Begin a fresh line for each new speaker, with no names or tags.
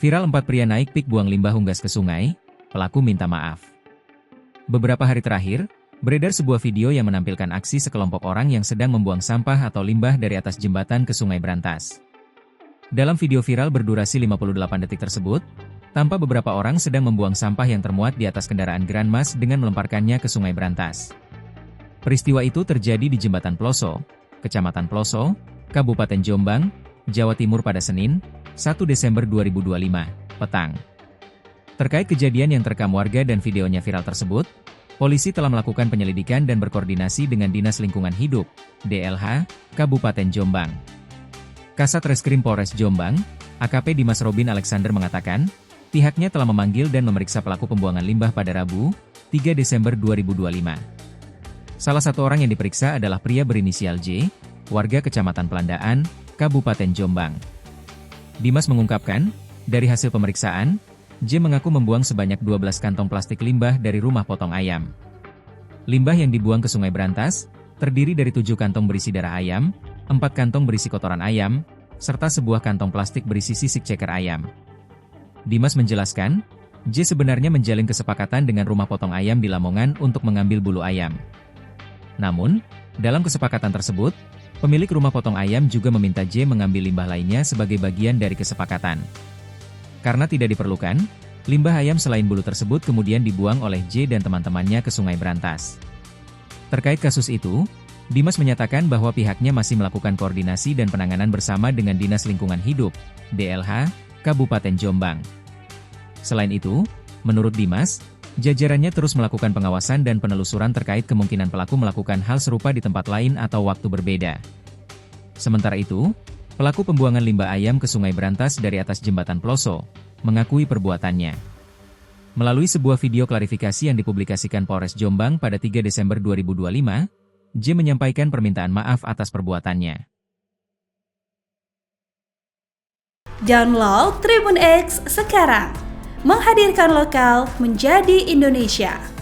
Viral 4 pria naik pik buang limbah unggas ke sungai, pelaku minta maaf. Beberapa hari terakhir, beredar sebuah video yang menampilkan aksi sekelompok orang yang sedang membuang sampah atau limbah dari atas jembatan ke Sungai Brantas. Dalam video viral berdurasi 58 detik tersebut, tampak beberapa orang sedang membuang sampah yang termuat di atas kendaraan Grand Mas dengan melemparkannya ke Sungai Brantas. Peristiwa itu terjadi di Jembatan Ploso, Kecamatan Ploso, Kabupaten Jombang, Jawa Timur pada Senin, 1 Desember 2025, petang. Terkait kejadian yang terekam warga dan videonya viral tersebut, polisi telah melakukan penyelidikan dan berkoordinasi dengan Dinas Lingkungan Hidup, DLH, Kabupaten Jombang. Kasat Reskrim Polres Jombang, AKP Dimas Robin Alexander mengatakan, pihaknya telah memanggil dan memeriksa pelaku pembuangan limbah pada Rabu, 3 Desember 2025. Salah satu orang yang diperiksa adalah pria berinisial J, warga Kecamatan Pelandaan, Kabupaten Jombang. Dimas mengungkapkan, dari hasil pemeriksaan, J mengaku membuang sebanyak 12 kantong plastik limbah dari rumah potong ayam. Limbah yang dibuang ke Sungai Brantas, terdiri dari 7 kantong berisi darah ayam, 4 kantong berisi kotoran ayam, serta sebuah kantong plastik berisi sisik ceker ayam. Dimas menjelaskan, J sebenarnya menjalin kesepakatan dengan rumah potong ayam di Lamongan untuk mengambil bulu ayam. Namun, dalam kesepakatan tersebut, pemilik rumah potong ayam juga meminta J mengambil limbah lainnya sebagai bagian dari kesepakatan. Karena tidak diperlukan, limbah ayam selain bulu tersebut kemudian dibuang oleh J dan teman-temannya ke Sungai Brantas. Terkait kasus itu, Dimas menyatakan bahwa pihaknya masih melakukan koordinasi dan penanganan bersama dengan Dinas Lingkungan Hidup, DLH, Kabupaten Jombang. Selain itu, menurut Dimas, jajarannya terus melakukan pengawasan dan penelusuran terkait kemungkinan pelaku melakukan hal serupa di tempat lain atau waktu berbeda. Sementara itu, pelaku pembuangan limbah ayam ke Sungai Brantas dari atas Jembatan Ploso mengakui perbuatannya. Melalui sebuah video klarifikasi yang dipublikasikan Polres Jombang pada 3 Desember 2025, J menyampaikan permintaan maaf atas perbuatannya.
Download Tribun X sekarang, menghadirkan lokal menjadi Indonesia.